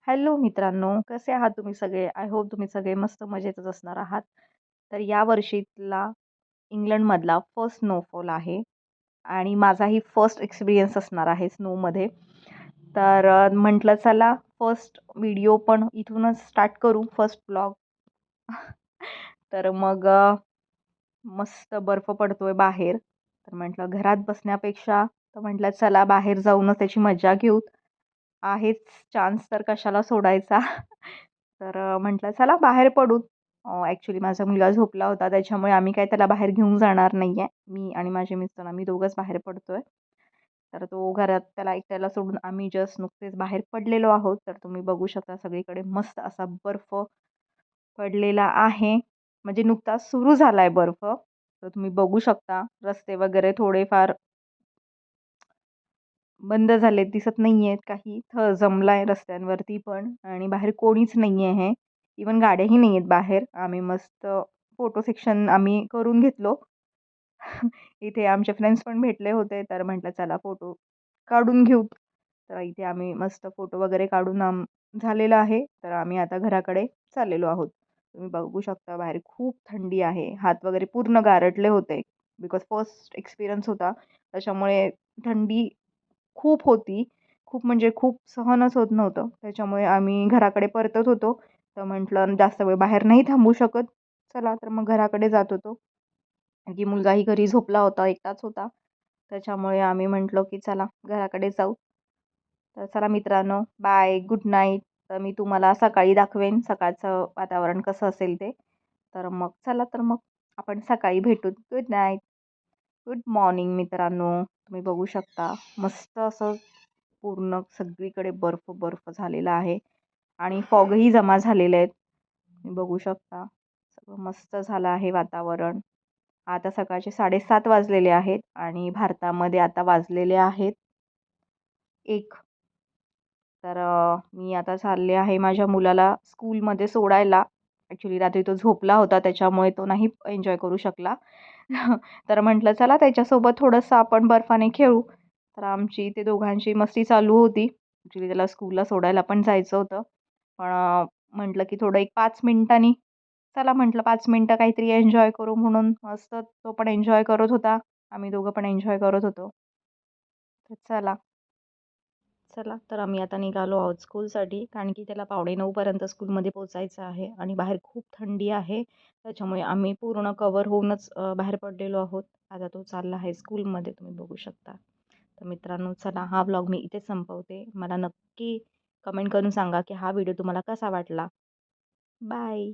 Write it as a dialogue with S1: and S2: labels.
S1: Hello मित्रांनो, कसे आहात तुम्ही सगळे? आय होप तुम्ही सगळे मस्त मजेतच असणार आहात. तर या वर्षीतला इंग्लंडमधला फर्स्ट स्नोफॉल आहे आणि माझाही फर्स्ट एक्सपिरियन्स असणार आहे स्नोमध्ये. तर म्हटलं चला फर्स्ट व्हिडिओ पण इथूनच स्टार्ट करू, फर्स्ट ब्लॉग. तर मग मस्त बर्फ पडतोय बाहेर. तर म्हटलं घरात बसण्यापेक्षा तर म्हटलं चला बाहेर जाऊनच त्याची मजा घेऊ. आहेच चान्स तर कशाला सोडायचा. तर म्हटलं चला बाहेर पडू. ॲक्च्युली माझा मुलगा झोपला होता त्याच्यामुळे आम्ही काही त्याला बाहेर घेऊन जाणार नाही आहे. मी आणि माझे मिस्टर आम्ही दोघंच बाहेर पडतोय. तर तो घरात त्याला एकट्याला सोडून आम्ही जस्ट नुकतेच बाहेर पडलेलो आहोत. तर तुम्ही बघू शकता सगळीकडे मस्त असा बर्फ पडलेला आहे. म्हणजे नुकताच सुरू झाला आहे बर्फ. तर तुम्ही बघू शकता रस्ते वगैरे थोडेफार बंद झालेत, दिसत नाही आहेत काही. जमला आहे रस्त्यांवरती पण आणि बाहेर कोणीच नाही आहे. इवन गाड्याही नाही आहेत बाहेर. आम्ही मस्त फोटो सेक्शन आम्ही करून घेतलो. इथे आमचे फ्रेंड्स पण भेटले होते, तर म्हटलं चला फोटो काढून घेऊ. तर इथे आम्ही मस्त फोटो वगैरे काढून झालेलं आहे. तर आम्ही आता घराकडे चाललेलो आहोत. तुम्ही बघू शकता बाहेर खूप थंडी आहे. हात वगैरे पूर्ण गारटले होते. बिकॉज फर्स्ट एक्सपिरियन्स होता. त्याच्यामुळे थंडी खूप होती. खूप म्हणजे खूप सहनच होत नव्हतं. त्याच्यामुळे आम्ही घराकडे परतत होतो. तर म्हटलं जास्त वेळ बाहेर नाही थांबू शकत. चला तर मग घराकडे जात होतो. कारण की मुलगाही घरी झोपला होता, एकटाच होता. त्याच्यामुळे आम्ही म्हटलो की चला घराकडे जाऊ. तर चला मित्रांनो, बाय, गुड नाईट. तर मी तुम्हाला सकाळी दाखवेन सकाळचं वातावरण कसं असेल ते. तर मग चला तर मग आपण सकाळी भेटू. Good night. गुड मॉर्निंग मित्रांनो. तुम्ही बघू शकता मस्त असं पूर्ण सगळीकडे बर्फ बर्फ झालेला आहे आणि फॉगही जमा झालेले आहेत. तुम्ही बघू शकता सगळं मस्त झालं आहे वातावरण. आता सकाळचे 7:30 वाजलेले आहेत आणि भारतामध्ये आता वाजलेले आहेत 1. तर मी आता चालले आहे माझ्या मुलाला स्कूलमध्ये सोडायला. ॲक्च्युली रात्री तो झोपला होता त्याच्यामुळे तो नाही एन्जॉय करू शकला. तर म्हटलं चला त्याच्यासोबत थोडंसं आपण बर्फाने खेळू. तर आमची ते दोघांची मस्ती चालू होती. ॲक्च्युली त्याला स्कूलला सोडायला पण जायचं होतं. पण म्हटलं की थोडं एक 5 मिनिटांनी चला म्हटलं 5 मिनिटं काहीतरी एन्जॉय करू म्हणून मस्त तो पण एन्जॉय करत होता. आम्ही दोघं पण एन्जॉय करत होतो. तर चला. चला तर आम्ही आता निघालो आहोत स्कूलसाठी कारण की त्याला 8:45 पर्यंत स्कूलमध्ये पोचायचं आहे आणि बाहेर खूप थंडी आहे. त्याच्यामुळे आम्ही पूर्ण कवर होऊनच बाहेर पडलेलो आहोत. आता तो चालला आहे स्कूलमध्ये तुम्ही बघू शकता. तर मित्रांनो चला हा व्लॉग मी इथेच संपवते. मला नक्की कमेंट करून सांगा की हा व्हिडिओ तुम्हाला कसा वाटला. बाय.